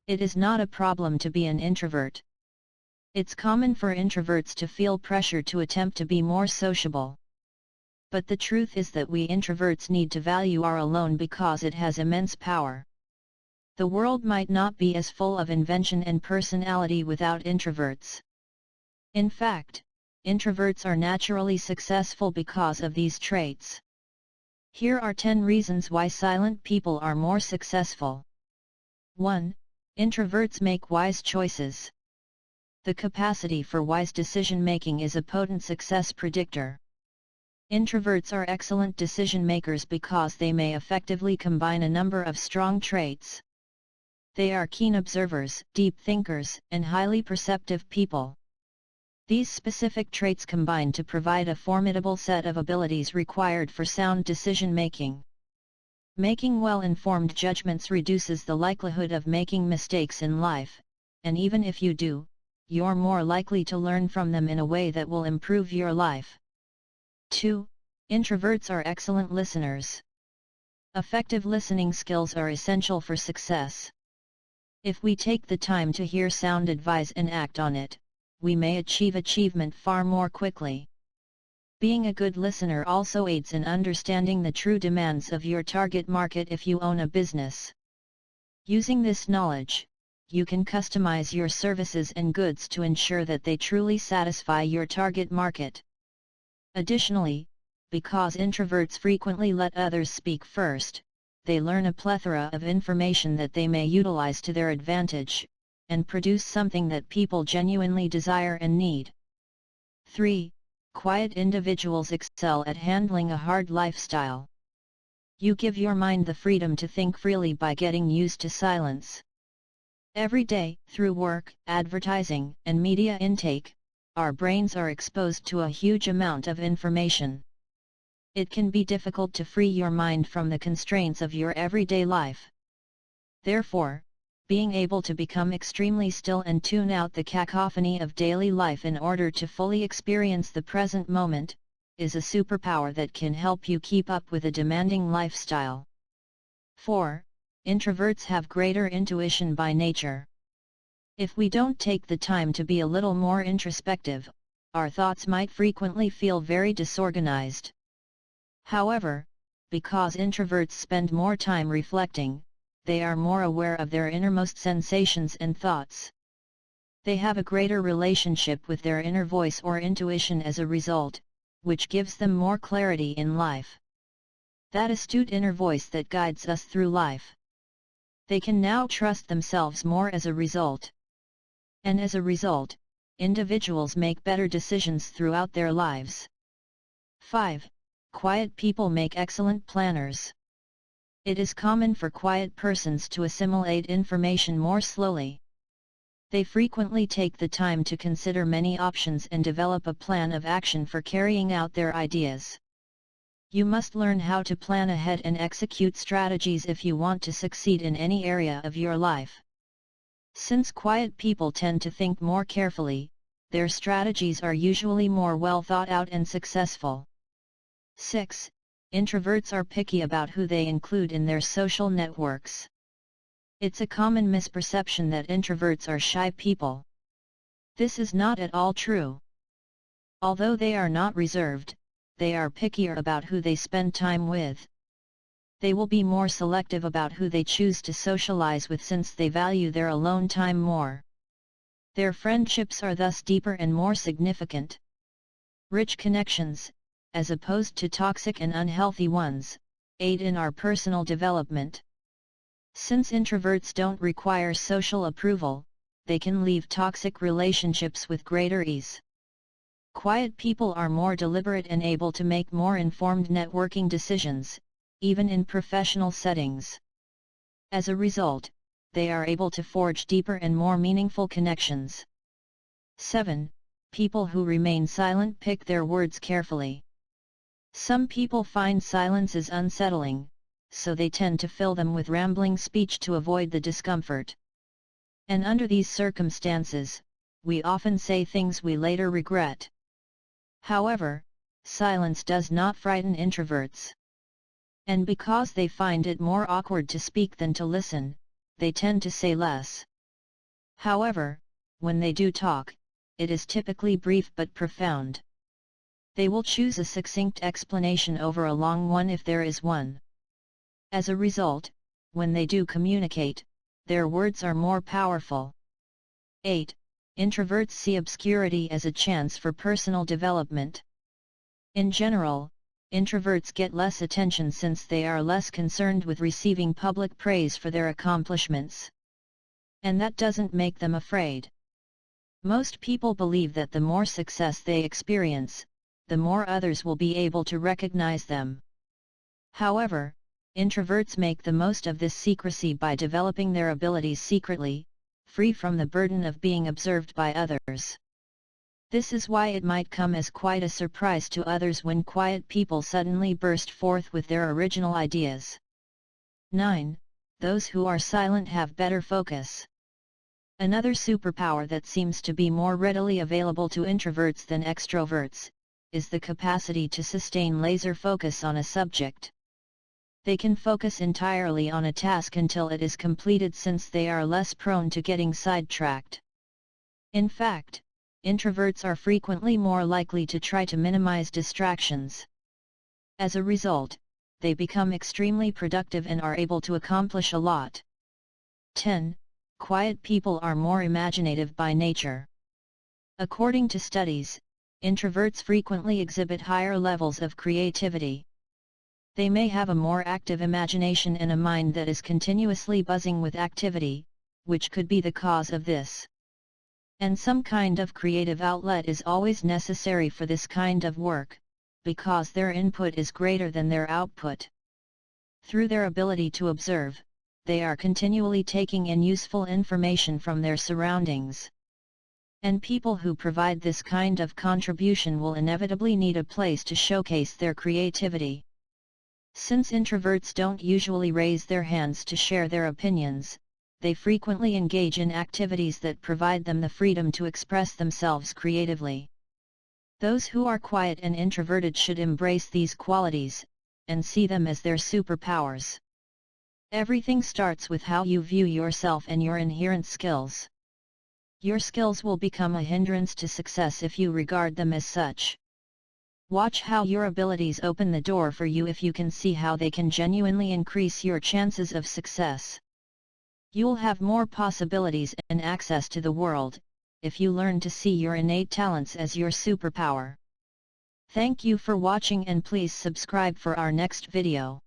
It is not a problem to be an introvert. It's common for introverts to feel pressure to attempt to be more sociable. But the truth is that we introverts need to value our alone because it has immense power. The world might not be as full of invention and personality without introverts. In fact, introverts are naturally successful because of these traits. Here are 10 reasons why silent people are more successful. 1. Introverts make wise choices. The capacity for wise decision-making is a potent success predictor. Introverts are excellent decision-makers because they may effectively combine a number of strong traits. They are keen observers, deep thinkers, and highly perceptive people. These specific traits combine to provide a formidable set of abilities required for sound decision-making. Making well-informed judgments reduces the likelihood of making mistakes in life, and even if you do, you're more likely to learn from them in a way that will improve your life. 2. Introverts are excellent listeners. Effective listening skills are essential for success. If we take the time to hear sound advice and act on it, we may achieve achievement far more quickly. Being a good listener also aids in understanding the true demands of your target market if you own a business. Using this knowledge, you can customize your services and goods to ensure that they truly satisfy your target market. Additionally, because introverts frequently let others speak first, they learn a plethora of information that they may utilize to their advantage, and produce something that people genuinely desire and need. 3. Quiet individuals excel at handling a hard lifestyle. You give your mind the freedom to think freely by getting used to silence. Every day, through work, advertising, and media intake, our brains are exposed to a huge amount of information. It can be difficult to free your mind from the constraints of your everyday life. Therefore, being able to become extremely still and tune out the cacophony of daily life in order to fully experience the present moment, is a superpower that can help you keep up with a demanding lifestyle. 4. Introverts have greater intuition by nature. If we don't take the time to be a little more introspective, our thoughts might frequently feel very disorganized. However, because introverts spend more time reflecting, they are more aware of their innermost sensations and thoughts. They have a greater relationship with their inner voice or intuition as a result, which gives them more clarity in life. That astute inner voice that guides us through life. They can now trust themselves more as a result. And as a result, individuals make better decisions throughout their lives. 5. Quiet people make excellent planners. It is common for quiet persons to assimilate information more slowly. They frequently take the time to consider many options and develop a plan of action for carrying out their ideas. You must learn how to plan ahead and execute strategies if you want to succeed in any area of your life. Since quiet people tend to think more carefully, their strategies are usually more well thought out and successful. 6. Introverts are picky about who they include in their social networks. It's a common misperception that introverts are shy people. This is not at all true. Although they are not reserved, they are pickier about who they spend time with. They will be more selective about who they choose to socialize with since they value their alone time more. Their friendships are thus deeper and more significant. Rich connections, as opposed to toxic and unhealthy ones, aid in our personal development. Since introverts don't require social approval, they can leave toxic relationships with greater ease. Quiet people are more deliberate and able to make more informed networking decisions, even in professional settings. As a result, they are able to forge deeper and more meaningful connections. 7. People who remain silent pick their words carefully. Some people find silences unsettling, so they tend to fill them with rambling speech to avoid the discomfort. And under these circumstances, we often say things we later regret. However, silence does not frighten introverts. And because they find it more awkward to speak than to listen, they tend to say less. However, when they do talk, it is typically brief but profound. They will choose a succinct explanation over a long one if there is one. As a result, when they do communicate, their words are more powerful. 8. Introverts see obscurity as a chance for personal development. In general, introverts get less attention since they are less concerned with receiving public praise for their accomplishments. And that doesn't make them afraid. Most people believe that the more success they experience, the more others will be able to recognize them. However, introverts make the most of this secrecy by developing their abilities secretly, free from the burden of being observed by others. This is why it might come as quite a surprise to others when quiet people suddenly burst forth with their original ideas. 9. Those who are silent have better focus. Another superpower that seems to be more readily available to introverts than extroverts is the capacity to sustain laser focus on a subject. They can focus entirely on a task until it is completed since they are less prone to getting sidetracked. In fact, introverts are frequently more likely to try to minimize distractions. As a result, they become extremely productive and are able to accomplish a lot. 10. Quiet people are more imaginative by nature. According to studies, introverts frequently exhibit higher levels of creativity. They may have a more active imagination and a mind that is continuously buzzing with activity, which could be the cause of this. And some kind of creative outlet is always necessary for this kind of work, because their input is greater than their output. Through their ability to observe, they are continually taking in useful information from their surroundings. And people who provide this kind of contribution will inevitably need a place to showcase their creativity. Since introverts don't usually raise their hands to share their opinions, they frequently engage in activities that provide them the freedom to express themselves creatively. Those who are quiet and introverted should embrace these qualities, and see them as their superpowers. Everything starts with how you view yourself and your inherent skills. Your skills will become a hindrance to success if you regard them as such. Watch how your abilities open the door for you if you can see how they can genuinely increase your chances of success. You'll have more possibilities and access to the world, if you learn to see your innate talents as your superpower. Thank you for watching and please subscribe for our next video.